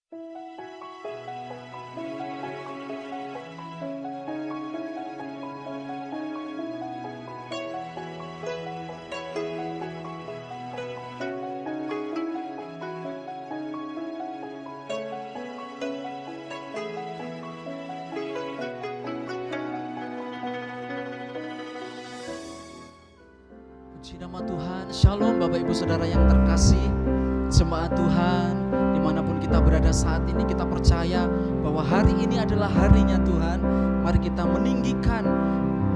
Puji nama Tuhan. Shalom Bapak Ibu Saudara yang terkasih, jemaat Tuhan dimanapun kita berada saat ini, kita percaya bahwa hari ini adalah harinya Tuhan. Mari kita meninggikan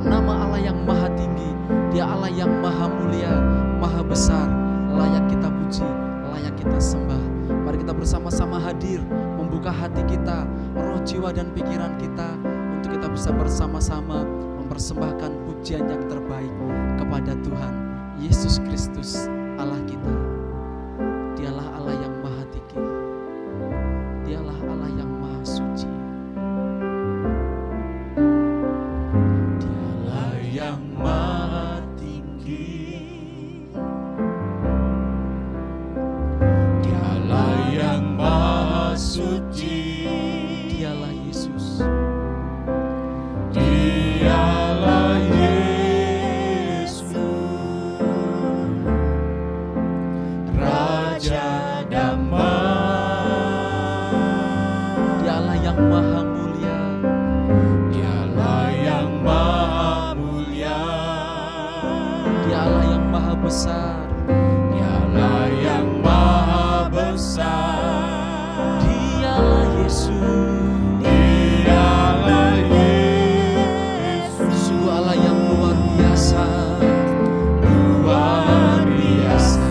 nama Allah yang maha tinggi. Dia Allah yang maha mulia, maha besar, layak kita puji, layak kita sembah. Mari kita bersama-sama hadir, membuka hati kita, roh, jiwa dan pikiran kita, untuk kita bisa bersama-sama mempersembahkan pujian yang terbaik kepada Tuhan Yesus Kristus Allah kita. Dialah Allah yang maha tinggi, Dialah Allah yang maha suci. Dialah yang maha tinggi, Dialah yang maha suci. Dialah Yesus. Dialah Raja damai. Dialah yang maha mulia. Dialah yang maha mulia. Dialah yang maha besar. Dialah yang maha besar. Dialah Yesus. Dialah Yesus. Sungguh Allah yang luar biasa. Luar biasa.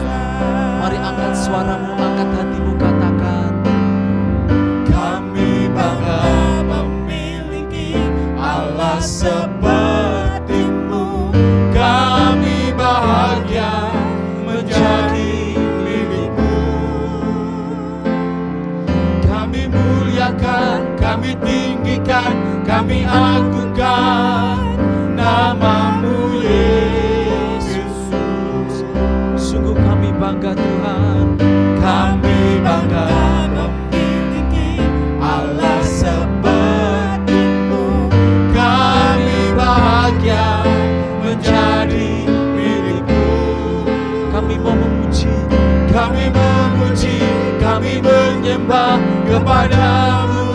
Mari angkat suaramu, angkat hatimu, katakan, Kami bangga memiliki Allah seperti-Mu. Kami bahagia menjadi milik-Mu. Kami muliakan, kami tinggikan, kami agungkan nama-Mu Yesus. sungguh kami bangga Tuhan. Kami bangga memiliki Allah seperti-Mu. Kami bahagia menjadi milik-Mu. Kami mau memuji, Kami memuji, kami menyembah kepada-Mu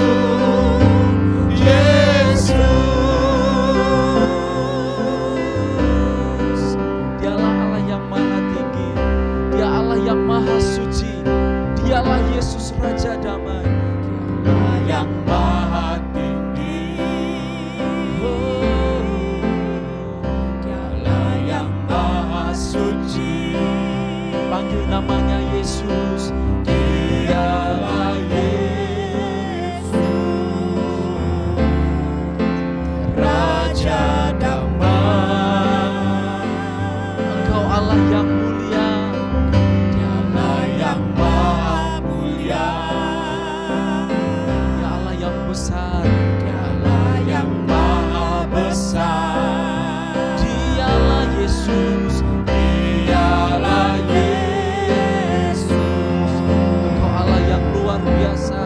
Yesus. Dialah Allah yang maha tinggi, Dia Allah yang maha suci. Dialah Yesus Raja damai. Dialah yang maha tinggi, Dialah yang maha suci. Panggil namanya Yesus. Dialah Yesus, Raja damai. Engkau Allah yang mulia. Dialah yang maha mulia. Dia Allah yang besar. Dialah yang maha besar. Dialah Yesus. Dialah Yesus, Engkau Allah yang luar biasa.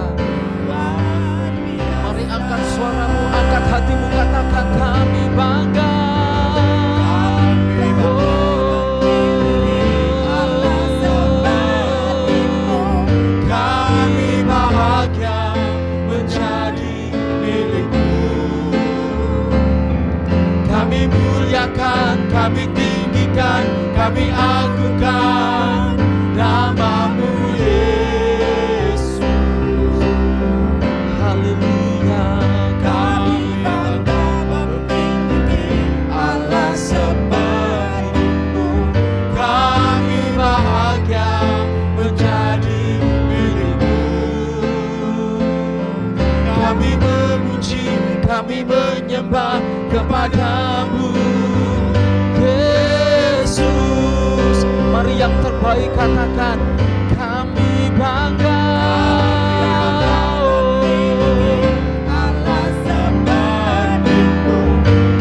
luar biasa. Mari angkat suaramu, angkat hatimu, katakan, kami bangga. Kami memiliki Allah seperti-Mu. Kami bahagia menjadi milik-Mu. Kami muliakan, kami tinggikan, kami agungkan nama-Mu Yesus. Haleluya. Kami bangga memiliki Allah seperti-Mu. Kami bahagia menjadi milik-Mu. Kami memuji, kami menyembah kepada-Mu Yesus. Mari yang terbaik katakan, kami bangga. Allah seperti-Mu.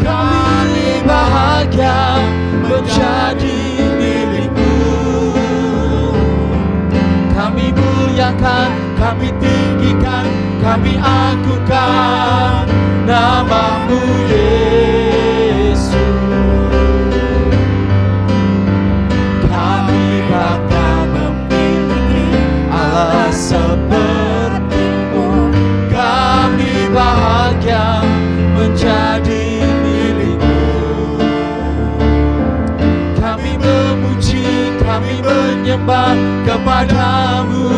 Kami bahagia menjadi milik-Mu. Kami muliakan, kami tinggikan, kami agungkan nama-Mu Yesus. Kami bangga memiliki Allah seperti-Mu. Kami bahagia menjadi milik-Mu. Kami memuji, kami menyembah kepada-Mu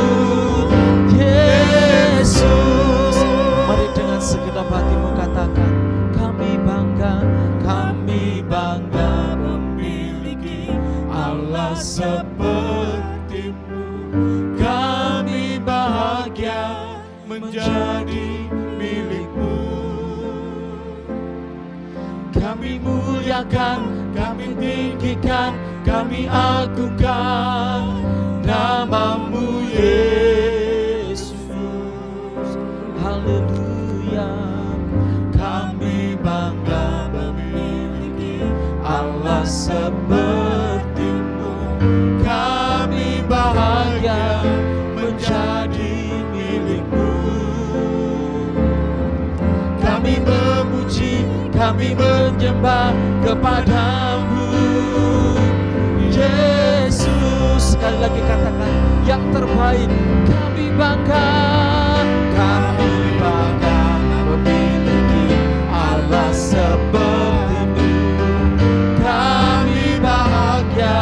Yesus. Mari dengan segenap hatimu katakan, kami bangga memiliki Allah seperti-Mu. Kami bahagia menjadi milik-Mu. Kami muliakan, kami tinggikan, kami agungkan nama-Mu Yesus. Haleluya. Kami bangga memiliki Allah seperti-Mu. Kami bahagia menjadi milik-Mu. Kami memuji, kami menyembah kepada-Mu Yesus. Sekali lagi katakan, yang terbaik. Kami bangga memiliki Allah seperti-Mu. Kami bahagia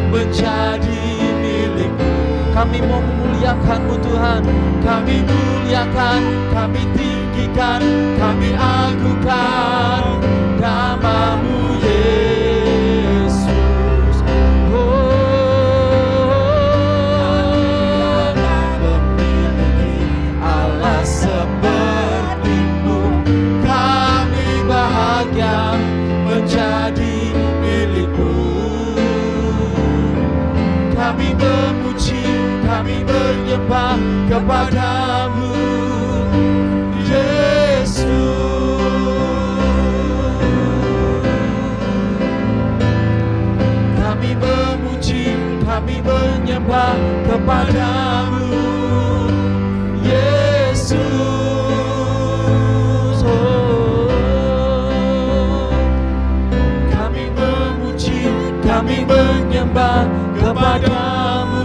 menjadi milik-Mu. Kami mau memuliakan-Mu Tuhan. Kami muliakan, kami tinggikan, kami agungkan nama-Mu Yesus. Memiliki Allah seperti-Mu. Kami bahagia menjadi milik-Mu. Kami memuji, kami menyembah kepada-Mu Yesus. Kami memuji, kami menyembah kepada-Mu Yesus. Kami memuji, kami menyembah kepada-Mu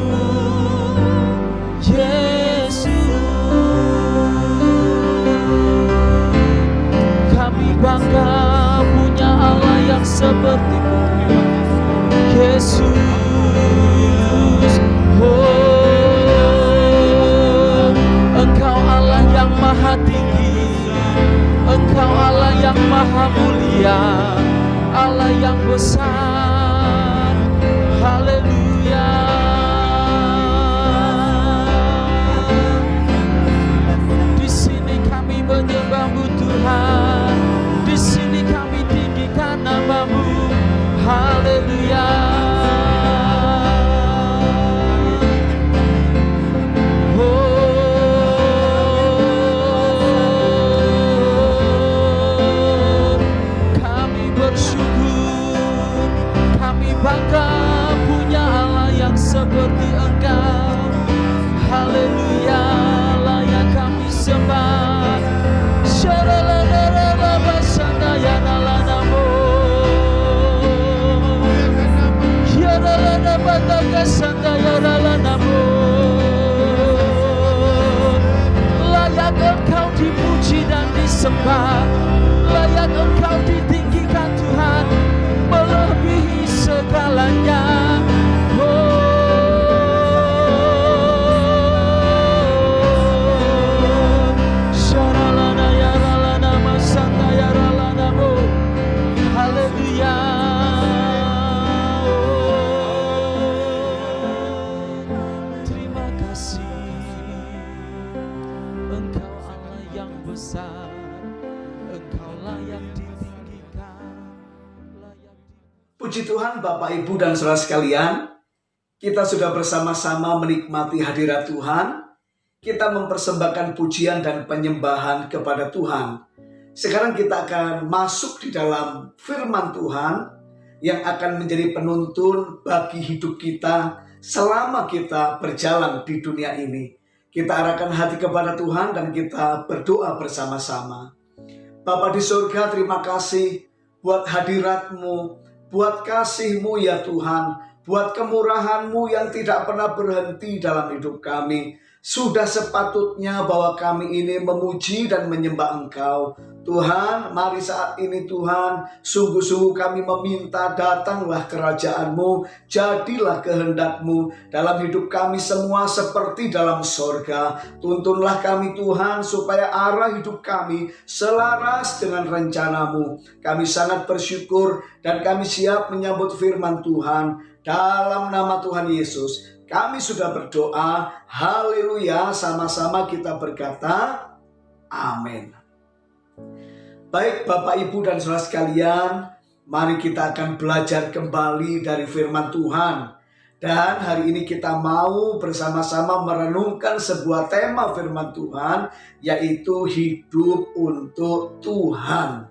Yesus. Kami bangga punya Allah yang seperti-Mu Yesus. Engkau Allah yang maha tinggi, Engkau Allah yang maha mulia, Allah yang besar. Haleluya. Di sini kami menyembah-Mu Tuhan, di sini kami tinggikan nama-Mu. Haleluya. Kami bersyukur, kami bangga punya Allah yang seperti Engkau. Haleluya, layak kami sembah. Layak Engkau dipuji dan disembah, layak Engkau ditinggikan Tuhan, melebihi segalanya. Haleluya. Terima kasih, Engkau Allah yang besar, Engkau layak ditinggikan, layak Puji Tuhan Bapak Ibu dan saudara sekalian, kita sudah bersama-sama menikmati hadirat Tuhan. Kita mempersembahkan pujian dan penyembahan kepada Tuhan. Sekarang kita akan masuk di dalam firman Tuhan yang akan menjadi penuntun bagi hidup kita selama kita berjalan di dunia ini. Kita arahkan hati kepada Tuhan dan kita berdoa bersama-sama. Bapa di surga, terima kasih buat hadirat-Mu, buat kasih-Mu ya Tuhan, buat kemurahan-Mu yang tidak pernah berhenti dalam hidup kami. Sudah sepatutnya bahwa kami ini memuji dan menyembah Engkau. Tuhan, mari saat ini Tuhan, sungguh-sungguh kami meminta, datanglah kerajaan-Mu, jadilah kehendak-Mu dalam hidup kami semua seperti dalam sorga. Tuntunlah kami Tuhan, supaya arah hidup kami selaras dengan rencana-Mu. Kami sangat bersyukur dan kami siap menyambut firman Tuhan. Dalam nama Tuhan Yesus, kami sudah berdoa. Haleluya. Sama-sama kita berkata, amin. Baik Bapak Ibu dan saudara sekalian, mari kita akan belajar kembali dari firman Tuhan. Dan hari ini kita mau bersama-sama merenungkan sebuah tema firman Tuhan, yaitu hidup untuk Tuhan.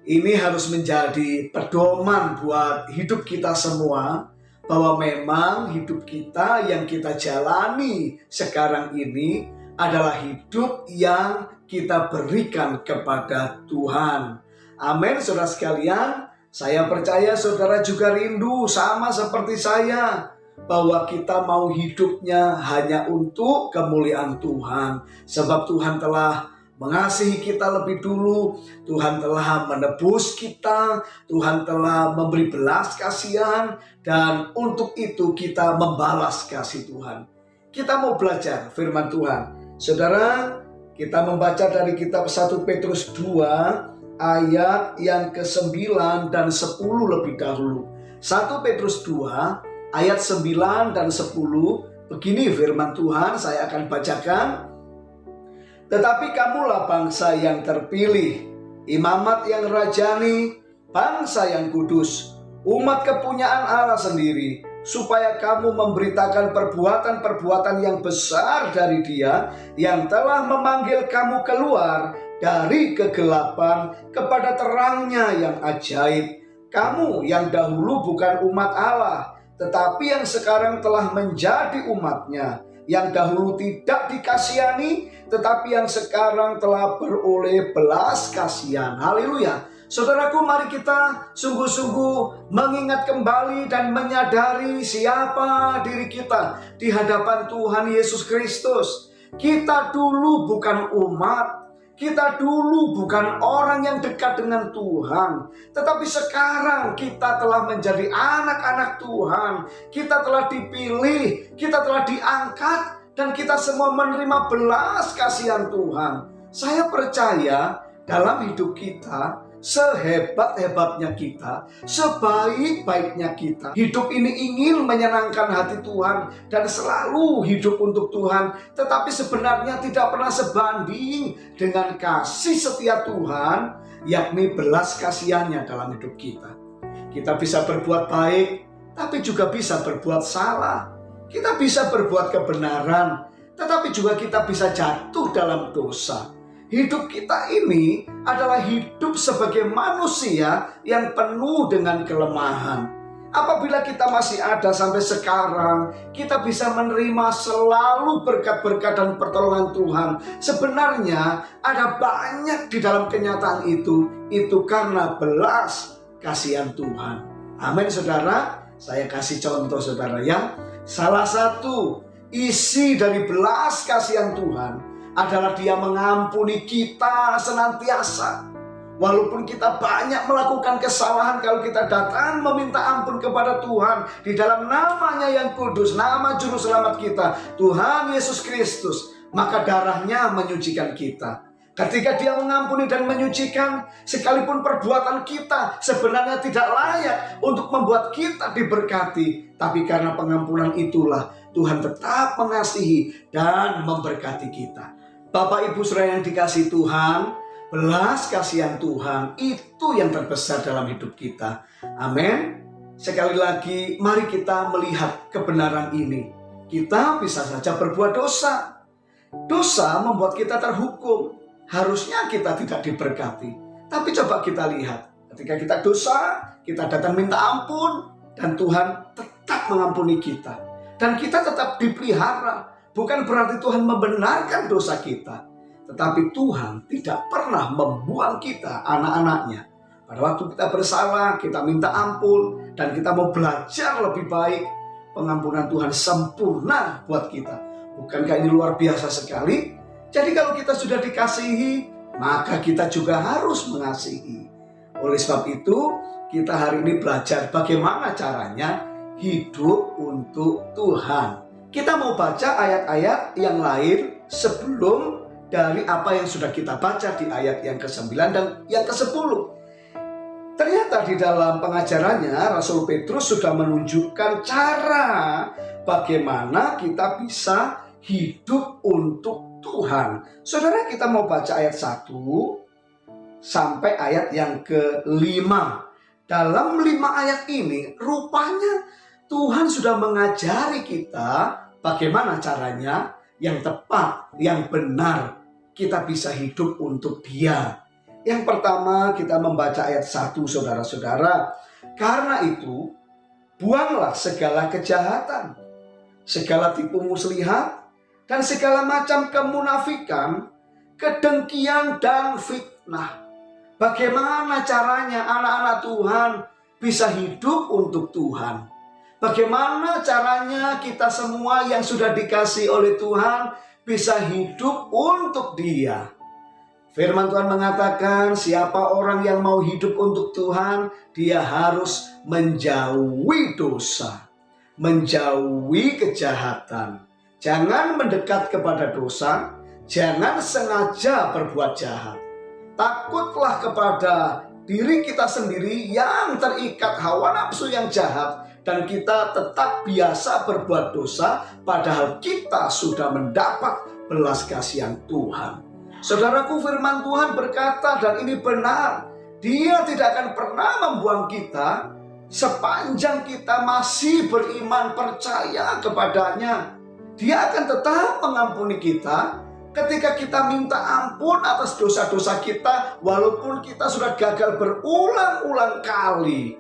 Ini harus menjadi pedoman buat hidup kita semua, bahwa memang hidup kita yang kita jalani sekarang ini adalah hidup yang kita berikan kepada Tuhan. Amin, saudara sekalian. Saya percaya saudara juga rindu sama seperti saya, bahwa kita mau hidupnya hanya untuk kemuliaan Tuhan. Sebab Tuhan telah mengasihi kita lebih dulu, Tuhan telah menebus kita, Tuhan telah memberi belas kasihan, dan untuk itu kita membalas kasih Tuhan. Kita mau belajar firman Tuhan. Saudara, kita membaca dari kitab 1 Petrus 2 ayat yang ke-9 dan 10 lebih dahulu. 1 Petrus 2 ayat 9 dan 10, begini firman Tuhan, saya akan bacakan. Tetapi kamulah bangsa yang terpilih, imamat yang rajani, bangsa yang kudus, umat kepunyaan Allah sendiri, supaya kamu memberitakan perbuatan-perbuatan yang besar dari Dia yang telah memanggil kamu keluar dari kegelapan kepada terangnya yang ajaib. Kamu yang dahulu bukan umat Allah, tetapi yang sekarang telah menjadi umatnya, yang dahulu tidak dikasihani, tetapi yang sekarang telah beroleh belas kasihan. Haleluya. Saudaraku, mari kita sungguh-sungguh mengingat kembali dan menyadari siapa diri kita di hadapan Tuhan Yesus Kristus. Kita dulu bukan umat, kita dulu bukan orang yang dekat dengan Tuhan, tetapi sekarang kita telah menjadi anak-anak Tuhan. Kita telah dipilih, kita telah diangkat, dan kita semua menerima belas kasihan Tuhan. Saya percaya dalam hidup kita, sehebat-hebatnya kita, sebaik-baiknya kita, hidup ini ingin menyenangkan hati Tuhan dan selalu hidup untuk Tuhan, tetapi sebenarnya tidak pernah sebanding dengan kasih setia Tuhan, yakni belas kasihannya dalam hidup kita. Kita bisa berbuat baik, tapi juga bisa berbuat salah. Kita bisa berbuat kebenaran, tetapi juga kita bisa jatuh dalam dosa. Hidup kita ini adalah hidup sebagai manusia yang penuh dengan kelemahan. Apabila kita masih ada sampai sekarang, kita bisa menerima selalu berkat-berkat dan pertolongan Tuhan. Sebenarnya ada banyak di dalam kenyataan itu karena belas kasihan Tuhan. Amin, saudara. Saya kasih contoh, saudara, ya. Salah satu isi dari belas kasihan Tuhan adalah Dia mengampuni kita senantiasa. Walaupun kita banyak melakukan kesalahan, kalau kita datang meminta ampun kepada Tuhan di dalam namanya yang kudus, nama juru selamat kita, Tuhan Yesus Kristus, maka darahnya menyucikan kita. Ketika Dia mengampuni dan menyucikan, sekalipun perbuatan kita sebenarnya tidak layak untuk membuat kita diberkati, tapi karena pengampunan itulah Tuhan tetap mengasihi dan memberkati kita. Bapak Ibu saudara yang dikasihi Tuhan, belas kasihan Tuhan itu yang terbesar dalam hidup kita. Amin. Sekali lagi, mari kita melihat kebenaran ini. Kita bisa saja berbuat dosa. Dosa membuat kita terhukum. Harusnya kita tidak diberkati. Tapi coba kita lihat, ketika kita dosa, kita datang minta ampun, dan Tuhan tetap mengampuni kita. Dan kita tetap dipelihara. bukan berarti Tuhan membenarkan dosa kita. Tetapi Tuhan tidak pernah membuang kita, anak-anaknya. Pada waktu kita bersalah, kita minta ampun, dan kita mau belajar lebih baik. Pengampunan Tuhan sempurna buat kita. Bukankah ini luar biasa sekali? Jadi kalau kita sudah dikasihi, maka kita juga harus mengasihi. Oleh sebab itu, kita hari ini belajar bagaimana caranya hidup untuk Tuhan. Kita mau baca ayat-ayat yang lain sebelum dari apa yang sudah kita baca di ayat yang ke-9 dan yang ke-10. Ternyata di dalam pengajarannya Rasul Petrus sudah menunjukkan cara bagaimana kita bisa hidup untuk Tuhan. Saudara, kita mau baca ayat 1 sampai ayat yang ke-5. Dalam 5 ayat ini rupanya Tuhan sudah mengajari kita bagaimana caranya yang tepat, yang benar kita bisa hidup untuk Dia. Yang pertama kita membaca ayat 1, saudara-saudara. Karena itu, buanglah segala kejahatan, segala tipu muslihat, dan segala macam kemunafikan, kedengkian dan fitnah. Bagaimana caranya anak-anak Tuhan bisa hidup untuk Tuhan? Bagaimana caranya kita semua yang sudah dikasihi oleh Tuhan bisa hidup untuk Dia? Firman Tuhan mengatakan, siapa orang yang mau hidup untuk Tuhan, dia harus menjauhi dosa, menjauhi kejahatan. Jangan mendekat kepada dosa, jangan sengaja berbuat jahat. Takutlah kepada diri kita sendiri yang terikat hawa nafsu yang jahat, dan kita tetap biasa berbuat dosa, padahal kita sudah mendapat belas kasihan Tuhan. Saudaraku, firman Tuhan berkata, dan ini benar, Dia tidak akan pernah membuang kita sepanjang kita masih beriman, percaya kepadanya. Dia akan tetap mengampuni kita ketika kita minta ampun atas dosa-dosa kita, walaupun kita sudah gagal berulang-ulang kali.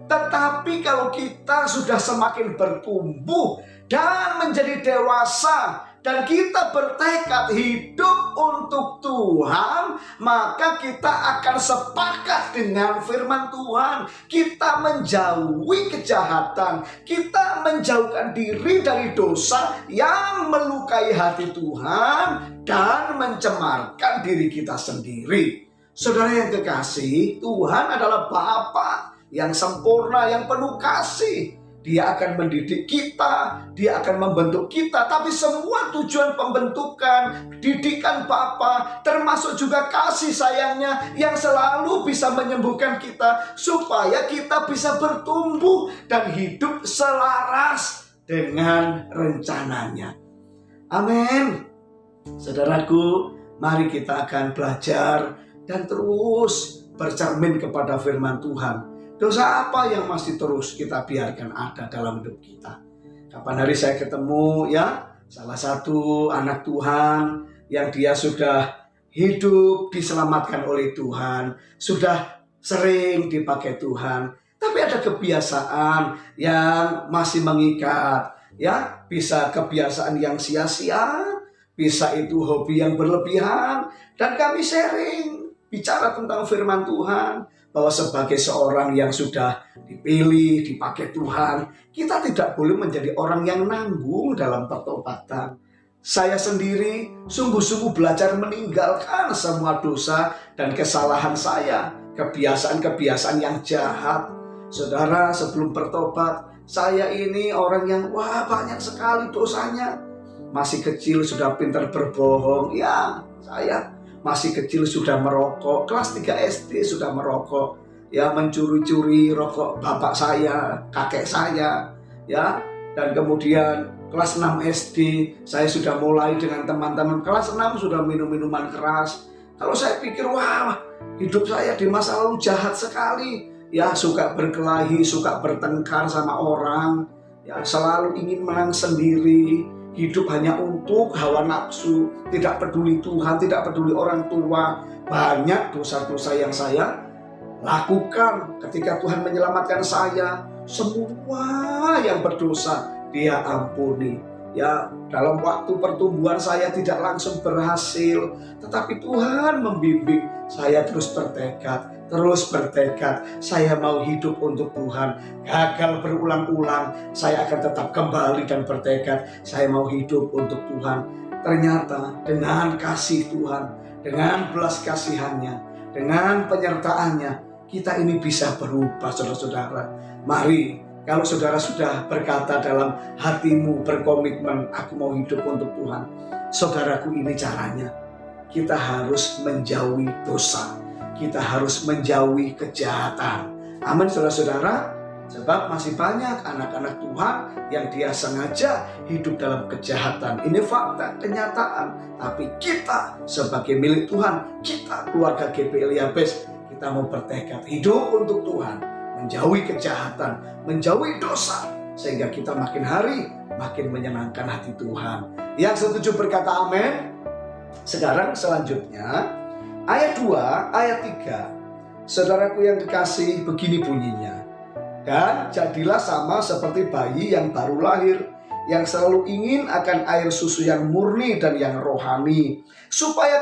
Tetapi kalau kita sudah semakin bertumbuh dan menjadi dewasa, dan kita bertekad hidup untuk Tuhan, maka kita akan sepakat dengan firman Tuhan. Kita menjauhi kejahatan, kita menjauhkan diri dari dosa yang melukai hati Tuhan dan mencemarkan diri kita sendiri. Saudara yang kekasih, Tuhan adalah Bapa yang sempurna, yang penuh kasih. Dia akan mendidik kita, Dia akan membentuk kita. Tapi semua tujuan pembentukan, didikan Bapa, termasuk juga kasih sayangnya yang selalu bisa menyembuhkan kita, supaya kita bisa bertumbuh dan hidup selaras dengan rencananya. Amin. Saudaraku, mari kita akan belajar dan terus bercermin kepada firman Tuhan. Dosa apa yang masih terus kita biarkan ada dalam hidup kita? Kapan hari saya ketemu salah satu anak Tuhan yang dia sudah hidup diselamatkan oleh Tuhan, sudah sering dipakai Tuhan, tapi ada kebiasaan yang masih mengikat, bisa kebiasaan yang sia-sia, bisa itu hobi yang berlebihan. Dan kami sharing bicara tentang firman Tuhan, bahwa sebagai seorang yang sudah dipilih, dipakai Tuhan, kita tidak boleh menjadi orang yang nanggung dalam pertobatan. Saya sendiri sungguh-sungguh belajar meninggalkan semua dosa dan kesalahan saya, kebiasaan-kebiasaan yang jahat. Saudara, sebelum bertobat, saya ini orang yang banyak sekali dosanya. Masih kecil sudah pintar berbohong, saya masih kecil sudah merokok, kelas 3 SD sudah merokok, mencuri-curi rokok bapak saya, kakek saya, dan kemudian kelas 6 SD saya sudah mulai dengan teman-teman kelas 6 sudah minum minuman keras. Kalau saya pikir, hidup saya di masa lalu jahat sekali, suka berkelahi, suka bertengkar sama orang, selalu ingin menang sendiri. Hidup hanya untuk hawa nafsu, tidak peduli Tuhan, tidak peduli orang tua. Banyak dosa-dosa yang saya lakukan. Ketika Tuhan menyelamatkan saya, semua yang berdosa Dia ampuni. Ya, dalam waktu pertumbuhan saya tidak langsung berhasil, tetapi Tuhan membimbing saya terus bertekad. Saya mau hidup untuk Tuhan. Gagal berulang-ulang, saya akan tetap kembali dan bertekad. Saya mau hidup untuk Tuhan. Ternyata dengan kasih Tuhan, dengan belas kasihannya, dengan penyertaannya, kita ini bisa berubah, saudara-saudara. Mari, kalau saudara sudah berkata dalam hatimu, berkomitmen, aku mau hidup untuk Tuhan. Saudaraku, ini caranya. Kita harus menjauhi dosa. Kita harus menjauhi kejahatan. Amin, saudara-saudara. Sebab masih banyak anak-anak Tuhan yang dia sengaja hidup dalam kejahatan. Ini fakta, kenyataan. Tapi kita sebagai milik Tuhan, kita keluarga GPI Eliabes, kita mau bertekad hidup untuk Tuhan. Menjauhi kejahatan, menjauhi dosa, sehingga kita makin hari makin menyenangkan hati Tuhan. Yang setuju berkata amin. Sekarang selanjutnya ayat 2, ayat 3. Saudaraku yang kekasih, begini bunyinya. Dan jadilah sama seperti bayi yang baru lahir, yang selalu ingin akan air susu yang murni dan yang rohani, supaya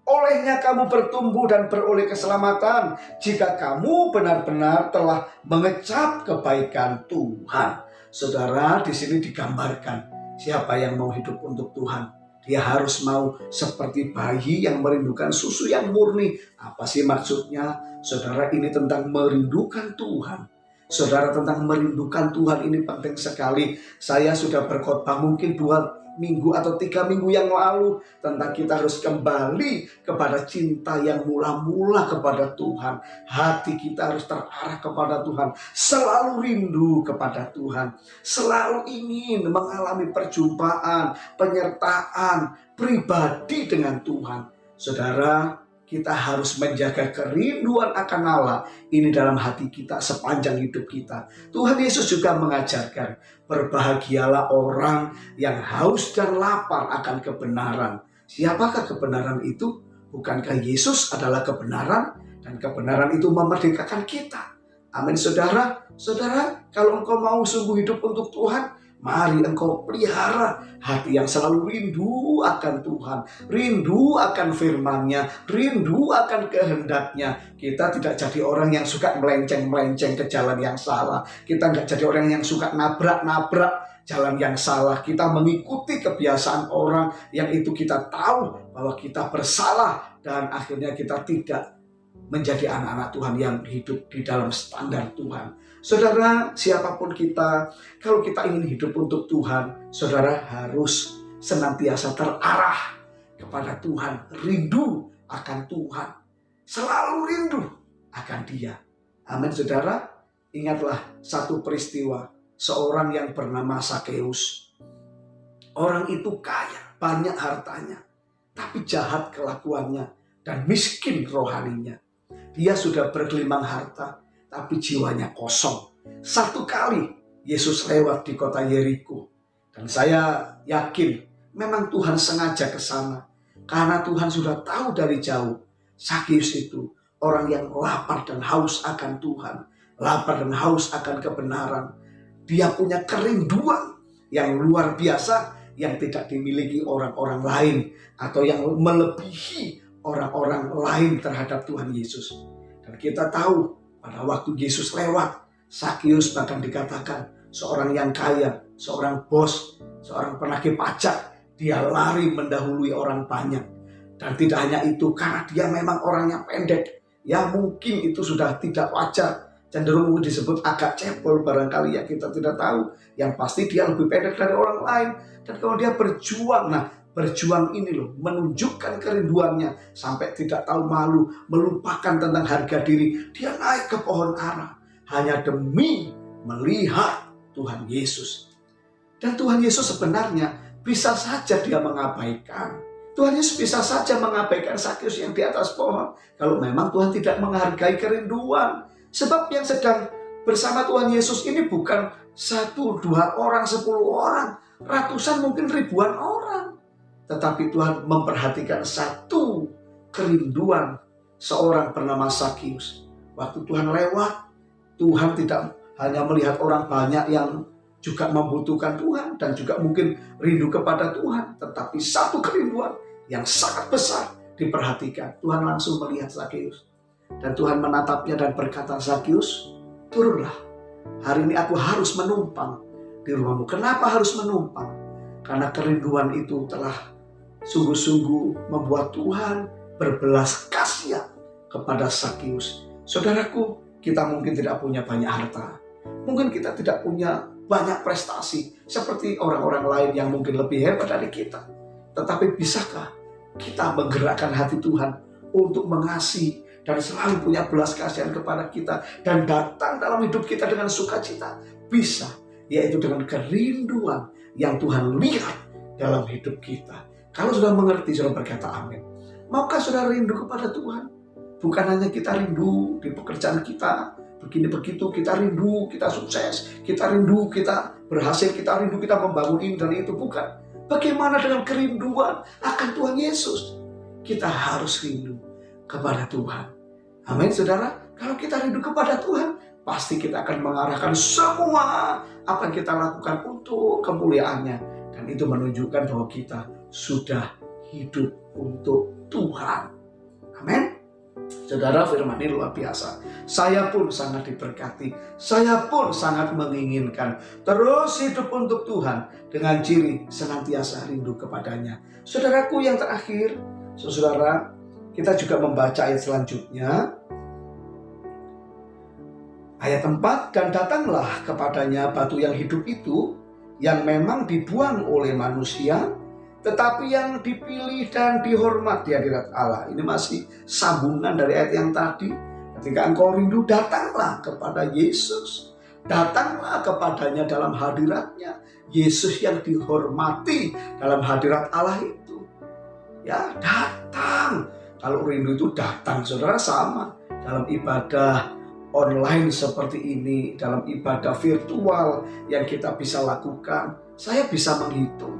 olehnya kamu bertumbuh dan beroleh keselamatan, jika kamu benar-benar telah mengecap kebaikan Tuhan. Saudara, di sini digambarkan siapa yang mau hidup untuk Tuhan. Dia harus mau seperti bayi yang merindukan susu yang murni. Apa sih maksudnya? Saudara, ini tentang merindukan Tuhan. Saudara, tentang merindukan Tuhan ini penting sekali. Saya sudah berkhotbah mungkin 2 minggu atau 3 minggu yang lalu tentang kita harus kembali kepada cinta yang mula-mula kepada Tuhan. Hati kita harus terarah kepada Tuhan, selalu rindu kepada Tuhan, selalu ingin mengalami perjumpaan, penyertaan pribadi dengan Tuhan. Saudara, kita harus menjaga kerinduan akan Allah ini dalam hati kita sepanjang hidup kita. Tuhan Yesus juga mengajarkan, berbahagialah orang yang haus dan lapar akan kebenaran. Siapakah kebenaran itu? Bukankah Yesus adalah kebenaran? Dan kebenaran itu memerdekakan kita. Amin, saudara. Saudara, kalau engkau mau sungguh hidup untuk Tuhan, mari engkau pelihara hati yang selalu rindu akan Tuhan, rindu akan firman-Nya, rindu akan kehendak-Nya. Kita tidak jadi orang yang suka melenceng-melenceng ke jalan yang salah. Kita tidak jadi orang yang suka nabrak-nabrak jalan yang salah. Kita mengikuti kebiasaan orang yang itu kita tahu bahwa kita bersalah, dan akhirnya kita tidak menjadi anak-anak Tuhan yang hidup di dalam standar Tuhan. Saudara, siapapun kita, kalau kita ingin hidup untuk Tuhan, saudara harus senantiasa terarah kepada Tuhan, rindu akan Tuhan, selalu rindu akan Dia. Amin, saudara. Ingatlah satu peristiwa, seorang yang bernama Sakeus. Orang itu kaya, banyak hartanya, tapi jahat kelakuannya dan miskin rohaninya. Dia sudah bergelimang harta, tapi jiwanya kosong. Satu kali Yesus lewat di kota Yeriko, dan saya yakin memang Tuhan sengaja ke sana, karena Tuhan sudah tahu dari jauh Sakeus itu orang yang lapar dan haus akan Tuhan, lapar dan haus akan kebenaran. Dia punya kerinduan yang luar biasa yang tidak dimiliki orang-orang lain, atau yang melebihi orang-orang lain terhadap Tuhan Yesus. Dan kita tahu pada waktu Yesus lewat, Sakeus bahkan dikatakan seorang yang kaya, seorang bos, seorang penagih pajak. Dia lari mendahului orang banyak. Dan tidak hanya itu, karena dia memang orangnya pendek, ya mungkin itu sudah tidak wajar, cenderung disebut agak cebol barangkali, ya kita tidak tahu. Yang pasti dia lebih pendek dari orang lain. Dan kalau dia berjuang, berjuang ini loh, menunjukkan kerinduannya sampai tidak tahu malu, melupakan tentang harga diri. Dia naik ke pohon ara hanya demi melihat Tuhan Yesus. Dan Tuhan Yesus sebenarnya bisa saja dia mengabaikan. Tuhan Yesus bisa saja mengabaikan Sakeus yang di atas pohon kalau memang Tuhan tidak menghargai kerinduan. Sebab yang sedang bersama Tuhan Yesus ini bukan 1, 2 orang, 10 orang, ratusan mungkin ribuan orang. Tetapi Tuhan memperhatikan satu kerinduan seorang bernama Sakeus. Waktu Tuhan lewat, Tuhan tidak hanya melihat orang banyak yang juga membutuhkan Tuhan dan juga mungkin rindu kepada Tuhan. Tetapi satu kerinduan yang sangat besar diperhatikan. Tuhan langsung melihat Zakeus. Dan Tuhan menatapnya dan berkata, Zakeus, turunlah. Hari ini aku harus menumpang di rumahmu. Kenapa harus menumpang? Karena kerinduan itu telah sungguh-sungguh membuat Tuhan berbelas kasihan kepada Zakeus. Saudaraku, kita mungkin tidak punya banyak harta. Mungkin kita tidak punya banyak prestasi seperti orang-orang lain yang mungkin lebih hebat dari kita. Tetapi bisakah kita menggerakkan hati Tuhan untuk mengasihi dan selalu punya belas kasihan kepada kita dan datang dalam hidup kita dengan sukacita? Bisa, yaitu dengan kerinduan yang Tuhan lihat dalam hidup kita. Kalau sudah mengerti, sudah berkata amin. Maukah sudah rindu kepada Tuhan? Bukan hanya kita rindu di pekerjaan kita, begini begitu, kita rindu, kita sukses, kita rindu, kita berhasil, kita rindu, kita membangun ini dan itu. Bukan. Bagaimana dengan kerinduan akan Tuhan Yesus? Kita harus rindu kepada Tuhan. Amin, saudara. Kalau kita rindu kepada Tuhan, pasti kita akan mengarahkan semua apa yang kita lakukan untuk kemuliaannya. Dan itu menunjukkan bahwa kita sudah hidup untuk Tuhan. Amin. Saudara, firman ini luar biasa. Saya pun sangat diberkati. Saya pun sangat menginginkan terus hidup untuk Tuhan dengan ciri senantiasa rindu kepadanya. Saudaraku yang terakhir, saudara, kita juga membaca ayat selanjutnya. Ayat 4, dan datanglah kepadanya batu yang hidup itu, yang memang dibuang oleh manusia, tetapi yang dipilih dan dihormat di hadirat Allah. Ini masih sambungan dari ayat yang tadi. Ketika engkau rindu, datanglah kepada Yesus. Datanglah kepadanya dalam hadiratnya. Yesus yang dihormati dalam hadirat Allah itu. Ya, datang. Kalau rindu itu datang, saudara, sama. Dalam ibadah online seperti ini, dalam ibadah virtual yang kita bisa lakukan, saya bisa menghitung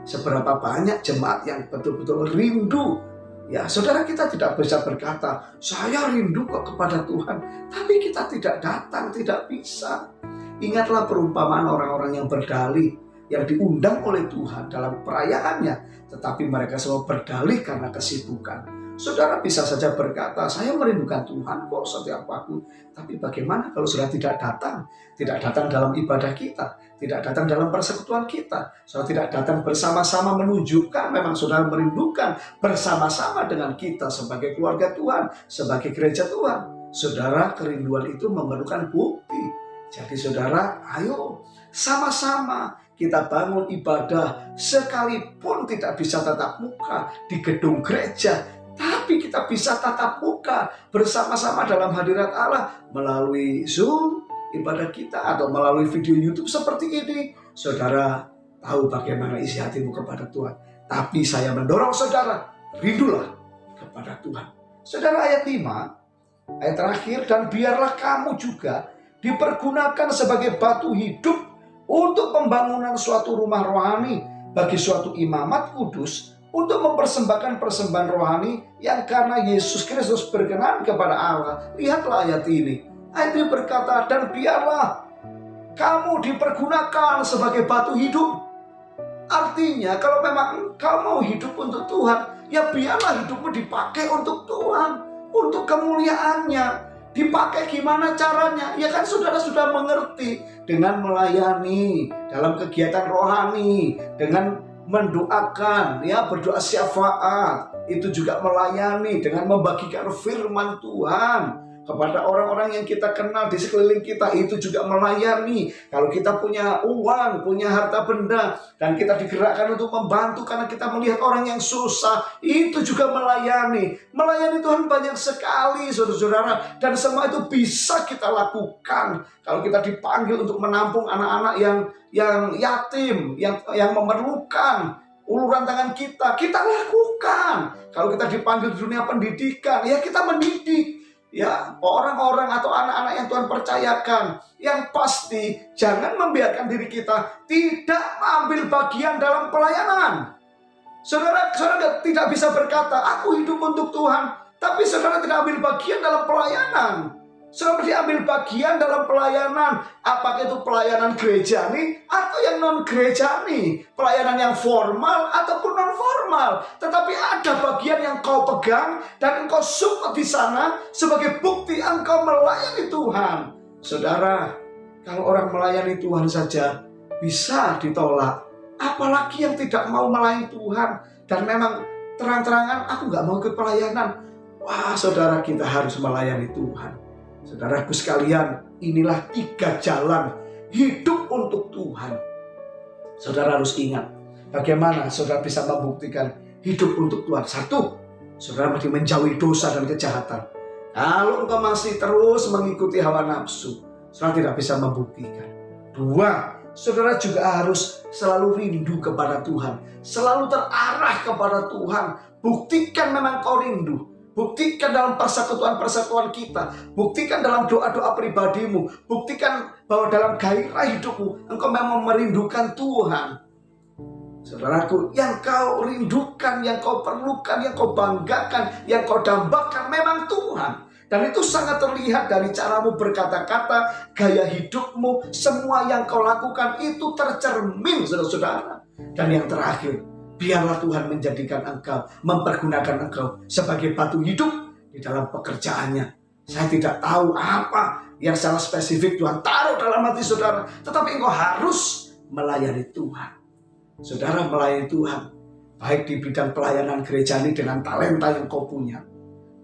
seberapa banyak jemaat yang betul-betul rindu. Ya, saudara, kita tidak bisa berkata, saya rindu kok kepada Tuhan, tapi kita tidak datang, tidak bisa. Ingatlah perumpamaan orang-orang yang berdalih, yang diundang oleh Tuhan dalam perayaannya, tetapi mereka semua berdalih karena kesibukan. Saudara bisa saja berkata, saya merindukan Tuhan kok setiap waktu. Tapi bagaimana kalau sudah tidak datang? Tidak datang dalam ibadah kita, tidak datang dalam persekutuan kita, saudara tidak datang bersama-sama menunjukkan memang saudara merindukan bersama-sama dengan kita sebagai keluarga Tuhan, sebagai gereja Tuhan. Saudara, kerinduan itu memerlukan bukti. Jadi saudara, ayo sama-sama kita bangun ibadah, sekalipun tidak bisa tatap muka di gedung gereja, tapi kita bisa tatap muka bersama-sama dalam hadirat Allah melalui Zoom ibadah kita atau melalui video YouTube seperti ini. Saudara tahu bagaimana isi hatimu kepada Tuhan. Tapi saya mendorong saudara, rindulah kepada Tuhan. Saudara, ayat 5, ayat terakhir, dan biarlah kamu juga dipergunakan sebagai batu hidup untuk pembangunan suatu rumah rohani bagi suatu imamat kudus, untuk mempersembahkan persembahan rohani yang karena Yesus Kristus berkenan kepada Allah. Lihatlah ayat ini. Ayat ini berkata, dan biarlah kamu dipergunakan sebagai batu hidup. Artinya kalau memang engkau mau hidup untuk Tuhan, ya biarlah hidupmu dipakai untuk Tuhan, untuk kemuliaannya. Dipakai gimana caranya? Ya kan saudara sudah mengerti, dengan melayani dalam kegiatan rohani, dengan mendoakan, ya berdoa syafaat, itu juga melayani dengan membagikan firman Tuhan kepada orang-orang yang kita kenal di sekeliling kita, itu juga melayani. Kalau kita punya uang, punya harta benda, dan kita digerakkan untuk membantu karena kita melihat orang yang susah, itu juga melayani. Melayani Tuhan banyak sekali, saudara-saudara, dan semua itu bisa kita lakukan. Kalau kita dipanggil untuk menampung anak-anak yang yatim, yang memerlukan uluran tangan kita lakukan. Kalau kita dipanggil di dunia pendidikan, ya kita mendidik. Ya, orang-orang atau anak-anak yang Tuhan percayakan. Yang pasti jangan membiarkan diri kita tidak ambil bagian dalam pelayanan. Saudara tidak bisa berkata, aku hidup untuk Tuhan, tapi saudara tidak ambil bagian dalam pelayanan. Saudara mesti ambil bagian dalam pelayanan. Apakah itu pelayanan gereja nih atau yang non gereja nih, pelayanan yang formal ataupun non formal. Tetapi ada bagian yang kau pegang dan engkau support di sana sebagai bukti engkau melayani Tuhan. Saudara, kalau orang melayani Tuhan saja bisa ditolak, apalagi yang tidak mau melayani Tuhan dan memang terang-terangan aku nggak mau ke pelayanan. Wah, saudara, kita harus melayani Tuhan. Saudaraku sekalian, inilah 3 jalan hidup untuk Tuhan. Saudara harus ingat, bagaimana saudara bisa membuktikan hidup untuk Tuhan. 1, saudara mesti menjauhi dosa dan kejahatan. Kalau engkau masih terus mengikuti hawa nafsu, saudara tidak bisa membuktikan. 2, saudara juga harus selalu rindu kepada Tuhan, selalu terarah kepada Tuhan. Buktikan memang kau rindu. Buktikan dalam persekutuan-persekutuan kita. Buktikan dalam doa-doa pribadimu. Buktikan bahwa dalam gairah hidupmu engkau memang merindukan Tuhan. Saudaraku, yang kau rindukan, yang kau perlukan, yang kau banggakan, yang kau dambakan memang Tuhan. Dan itu sangat terlihat dari caramu berkata-kata, gaya hidupmu, semua yang kau lakukan itu tercermin, saudara-saudara. Dan yang terakhir, biarlah Tuhan menjadikan engkau, mempergunakan engkau sebagai batu hidup di dalam pekerjaannya. Saya tidak tahu apa yang secara spesifik Tuhan taruh dalam hati saudara, tetapi engkau harus melayani Tuhan. Saudara melayani Tuhan, baik di bidang pelayanan gereja ini dengan talenta yang kau punya,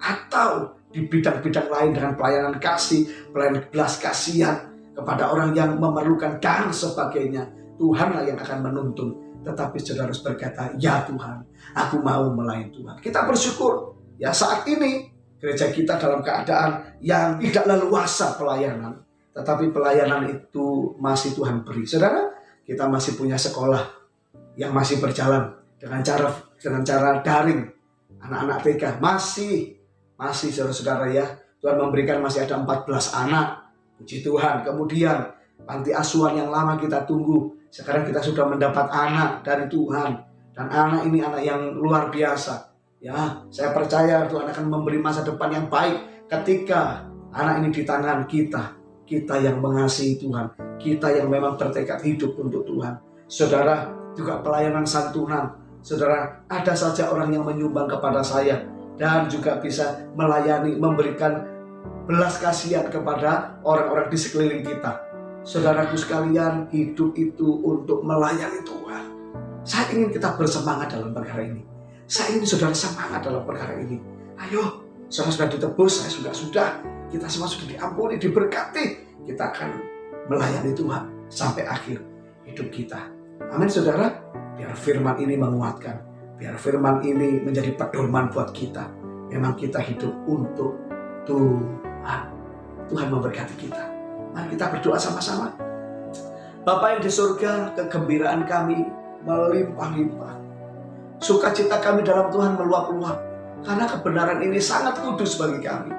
atau di bidang-bidang lain dengan pelayanan kasih, pelayanan belas kasihan kepada orang yang memerlukan dan sebagainya. Tuhanlah yang akan menuntun. Tetapi saudara harus berkata, ya Tuhan, aku mau melayani Tuhan. Kita bersyukur, ya saat ini gereja kita dalam keadaan yang tidak leluasa pelayanan. Tetapi pelayanan itu masih Tuhan beri. Saudara, kita masih punya sekolah yang masih berjalan dengan cara daring. Anak-anak TK masih saudara-saudara ya. Tuhan memberikan masih ada 14 anak. Puji Tuhan. Kemudian panti asuhan yang lama kita tunggu, sekarang kita sudah mendapat anak dari Tuhan. Dan anak ini anak yang luar biasa. Ya, saya percaya Tuhan akan memberi masa depan yang baik ketika anak ini di tangan kita. Kita yang mengasihi Tuhan. Kita yang memang bertekad hidup untuk Tuhan. Saudara, juga pelayanan santunan. Saudara, ada saja orang yang menyumbang kepada saya. Dan juga bisa melayani, memberikan belas kasihan kepada orang-orang di sekeliling kita. Saudaraku sekalian, hidup itu untuk melayani Tuhan. Saya ingin kita bersemangat dalam perkara ini. Saya ingin saudara semangat dalam perkara ini. Ayo, saudara sudah ditebus, saya sudah. Kita semua sudah diampuni, diberkati. Kita akan melayani Tuhan sampai akhir hidup kita. Amin saudara. Biar firman ini menguatkan. Biar firman ini menjadi pedoman buat kita. Memang kita hidup untuk Tuhan. Tuhan memberkati kita. Mari kita berdoa sama-sama. Bapa yang di surga, kegembiraan kami melimpah-limpah. Sukacita kami dalam Tuhan meluap-luap. Karena kebenaran ini sangat kudus bagi kami.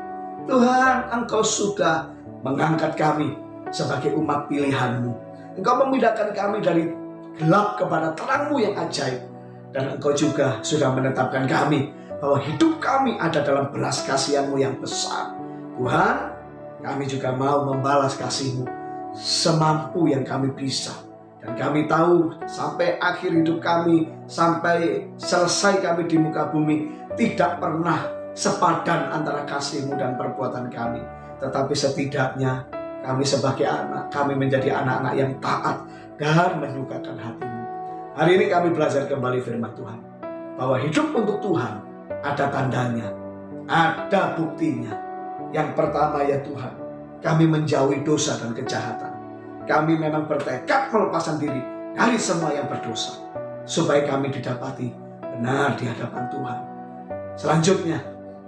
Tuhan, Engkau sudah mengangkat kami sebagai umat pilihan-Mu. Engkau memindahkan kami dari gelap kepada terang-Mu yang ajaib. Dan Engkau juga sudah menetapkan kami bahwa hidup kami ada dalam belas kasihan-Mu yang besar. Tuhan, kami juga mau membalas kasih-Mu semampu yang kami bisa. Dan kami tahu sampai akhir hidup kami, sampai selesai kami di muka bumi, tidak pernah sepadan antara kasih-Mu dan perbuatan kami. Tetapi setidaknya kami sebagai anak, kami menjadi anak-anak yang taat dan menyukakan hati-Mu. Hari ini kami belajar kembali firman Tuhan, bahwa hidup untuk Tuhan ada tandanya, ada buktinya. Yang pertama ya Tuhan, kami menjauhi dosa dan kejahatan. Kami memang bertekad melepaskan diri dari semua yang berdosa, supaya kami didapati benar di hadapan Tuhan. Selanjutnya,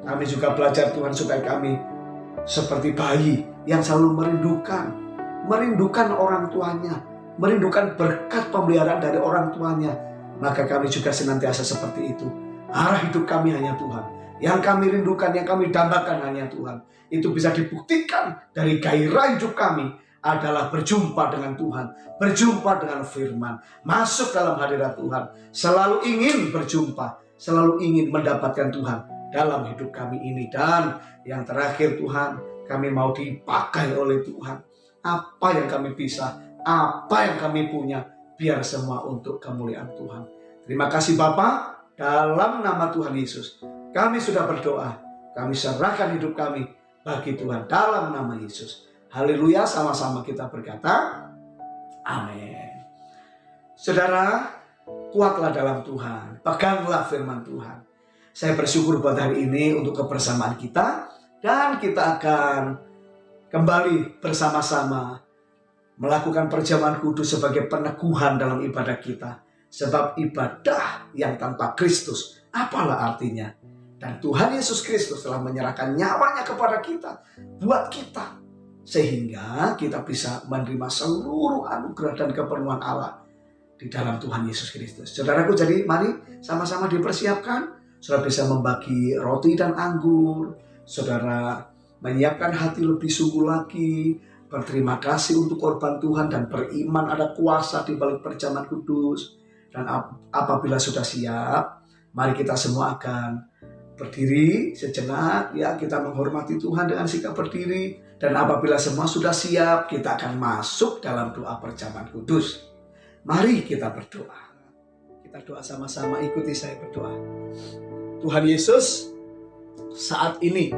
kami juga belajar Tuhan supaya kami seperti bayi yang selalu merindukan orang tuanya, merindukan berkat pemeliharaan dari orang tuanya. Maka kami juga senantiasa seperti itu. Arah hidup kami hanya Tuhan. Yang kami rindukan, yang kami dambakan hanya Tuhan. Itu bisa dibuktikan dari gairah hidup kami adalah berjumpa dengan Tuhan, berjumpa dengan firman, masuk dalam hadirat Tuhan, selalu ingin berjumpa, selalu ingin mendapatkan Tuhan dalam hidup kami ini. Dan yang terakhir Tuhan, Kami mau dipakai oleh Tuhan. Apa yang kami bisa, apa yang kami punya, biar semua untuk kemuliaan Tuhan. Terima kasih Bapa, dalam nama Tuhan Yesus kami sudah berdoa. Kami serahkan hidup kami bagi Tuhan dalam nama Yesus. Haleluya, sama-sama kita berkata amin. Saudara, kuatlah dalam Tuhan, peganglah firman Tuhan. Saya bersyukur buat hari ini untuk kebersamaan kita, dan kita akan kembali bersama-sama melakukan perjamuan kudus sebagai peneguhan dalam ibadah kita. Sebab ibadah yang tanpa Kristus apalah artinya? Dan Tuhan Yesus Kristus telah menyerahkan nyawanya kepada kita, buat kita, sehingga kita bisa menerima seluruh anugerah dan keperluan Allah di dalam Tuhan Yesus Kristus. Saudaraku, jadi mari sama-sama dipersiapkan. Saudara bisa membagi roti dan anggur. Saudara menyiapkan hati lebih sungguh lagi, berterima kasih untuk korban Tuhan dan beriman ada kuasa di balik perjamuan kudus. Dan apabila sudah siap, mari kita semua akan berdiri sejenak, ya, kita menghormati Tuhan dengan sikap berdiri. Dan apabila semua sudah siap, kita akan masuk dalam doa perjamuan kudus. Mari kita berdoa. Kita doa sama-sama, ikuti saya berdoa. Tuhan Yesus, saat ini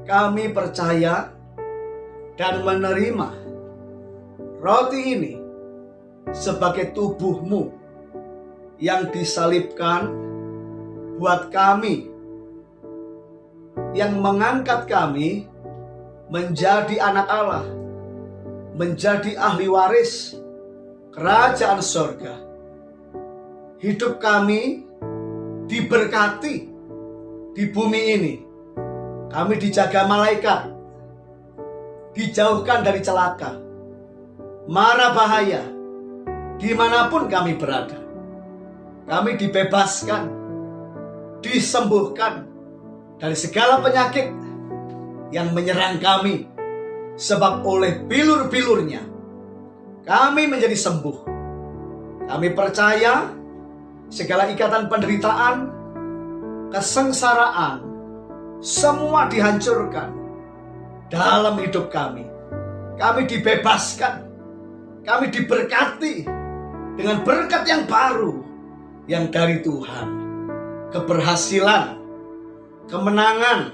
kami percaya dan menerima roti ini sebagai tubuh-Mu yang disalibkan buat kami, yang mengangkat kami menjadi anak Allah, menjadi ahli waris kerajaan sorga. Hidup kami diberkati di bumi ini. Kami dijaga malaikat, dijauhkan dari celaka, mara bahaya, dimanapun kami berada. Kami dibebaskan, disembuhkan dari segala penyakit yang menyerang kami. Sebab oleh bilur-bilurnya kami menjadi sembuh. Kami percaya segala ikatan penderitaan, kesengsaraan, semua dihancurkan dalam hidup kami. Kami dibebaskan, kami diberkati dengan berkat yang baru yang dari Tuhan. Keberhasilan, kemenangan,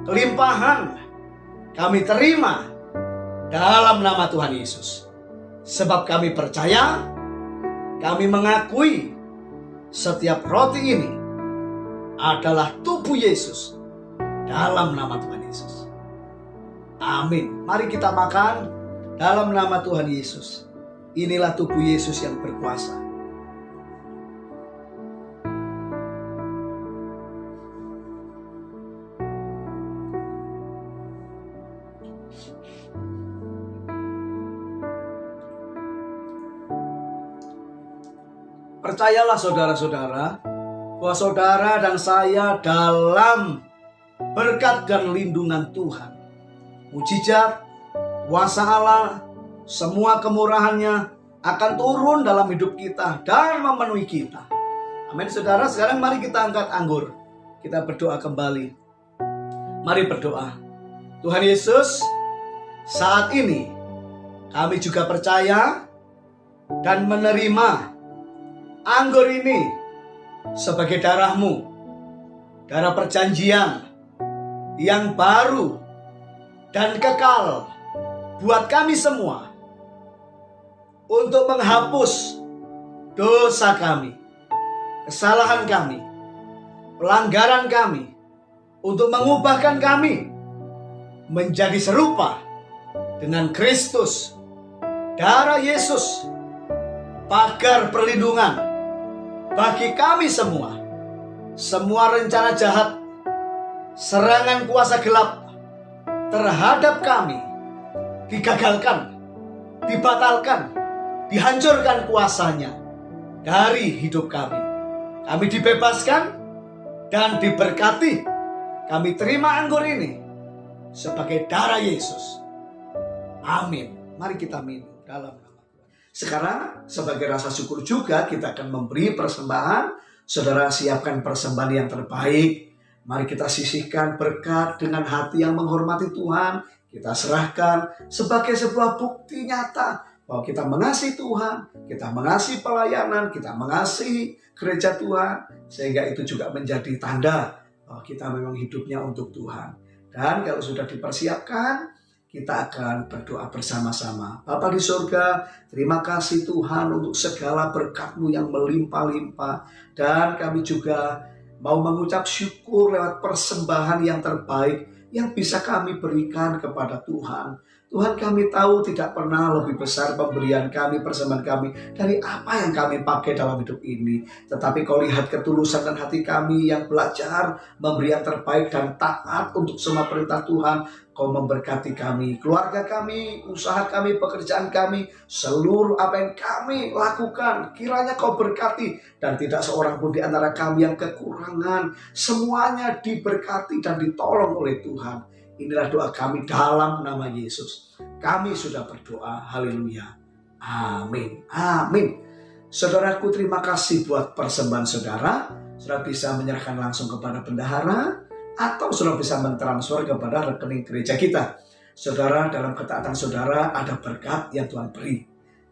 kelimpahan kami terima dalam nama Tuhan Yesus. Sebab kami percaya, kami mengakui setiap roti ini adalah tubuh Yesus dalam nama Tuhan Yesus. Amin. Mari kita makan dalam nama Tuhan Yesus. Inilah tubuh Yesus yang berkuasa. Percayalah saudara-saudara, bahwa saudara dan saya dalam berkat dan lindungan Tuhan. Mujizat, kuasa Allah, semua kemurahannya akan turun dalam hidup kita dan memenuhi kita. Amin saudara. Sekarang mari kita angkat anggur. Kita berdoa kembali. Mari berdoa. Tuhan Yesus, saat ini kami juga percaya dan menerima anggur ini sebagai darah-Mu, darah perjanjian yang baru dan kekal buat kami semua, untuk menghapus dosa kami, kesalahan kami, pelanggaran kami, untuk mengubahkan kami menjadi serupa dengan Kristus. Darah Yesus, pagar perlindungan bagi kami semua. Semua rencana jahat, serangan kuasa gelap terhadap kami digagalkan, dibatalkan, dihancurkan kuasanya dari hidup kami. Kami dibebaskan dan diberkati. Kami terima anggur ini sebagai darah Yesus. Amin. Mari kita minum dalam nama Tuhan. Sekarang sebagai rasa syukur juga kita akan memberi persembahan. Saudara siapkan persembahan yang terbaik Mari kita sisihkan berkat dengan hati yang menghormati Tuhan. Kita serahkan sebagai sebuah bukti nyata bahwa kita mengasihi Tuhan, kita mengasihi pelayanan, kita mengasihi gereja Tuhan. Sehingga itu juga menjadi tanda bahwa kita memang hidupnya untuk Tuhan. Dan kalau sudah dipersiapkan, kita akan berdoa bersama-sama. Bapa di surga, terima kasih Tuhan untuk segala berkat-Mu yang melimpah-limpah. Dan kami juga mau mengucap syukur lewat persembahan yang terbaik yang bisa kami berikan kepada Tuhan. Tuhan, kami tahu tidak pernah lebih besar pemberian kami, persembahan kami dari apa yang kami pakai dalam hidup ini. Tetapi Kau lihat ketulusan dan hati kami yang belajar memberi yang terbaik dan taat untuk semua perintah Tuhan. Kau memberkati kami, keluarga kami, usaha kami, pekerjaan kami, seluruh apa yang kami lakukan. Kiranya Kau berkati dan tidak seorang pun di antara kami yang kekurangan. Semuanya diberkati dan ditolong oleh Tuhan. Inilah doa kami dalam nama Yesus. Kami sudah berdoa. Haleluya. Amin. Amin. Saudaraku, terima kasih buat persembahan saudara. Saudara bisa menyerahkan langsung kepada bendahara atau saudara bisa mentransfer kepada rekening gereja kita. Saudara, dalam ketaatan saudara ada berkat yang Tuhan beri.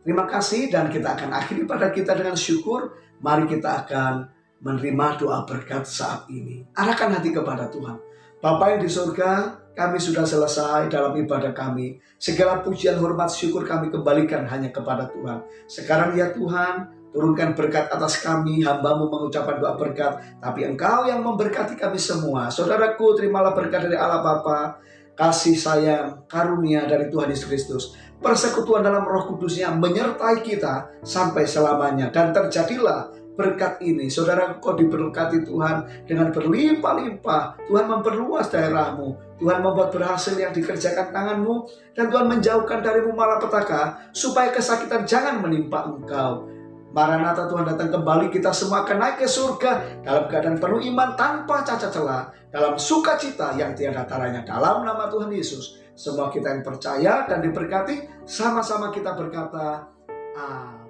Terima kasih dan kita akan akhiri pada kita dengan syukur. Mari kita akan menerima doa berkat saat ini. Arahkan hati kepada Tuhan. Bapa yang di surga, kami sudah selesai dalam ibadah kami. Segala pujian, hormat, syukur kami kembalikan hanya kepada Tuhan. Sekarang ya Tuhan, turunkan berkat atas kami, hamba-Mu mengucapkan doa berkat. Tapi Engkau yang memberkati kami semua. Saudaraku, terimalah berkat dari Allah Bapa, kasih sayang, karunia dari Tuhan Yesus Kristus, persekutuan dalam Roh Kudus-Nya menyertai kita sampai selamanya. Dan terjadilah berkat ini. Saudara, Kau diberkati Tuhan dengan berlimpah-limpah. Tuhan memperluas daerahmu. Tuhan membuat berhasil yang dikerjakan tanganmu. Dan Tuhan menjauhkan darimu malapetaka, supaya kesakitan jangan menimpa engkau. Maranatha, Tuhan datang kembali. Kita semua akan naik ke surga dalam keadaan penuh iman, tanpa cacat celah, dalam sukacita yang tiada taranya. Dalam nama Tuhan Yesus, semua kita yang percaya dan diberkati, sama-sama kita berkata, Amin.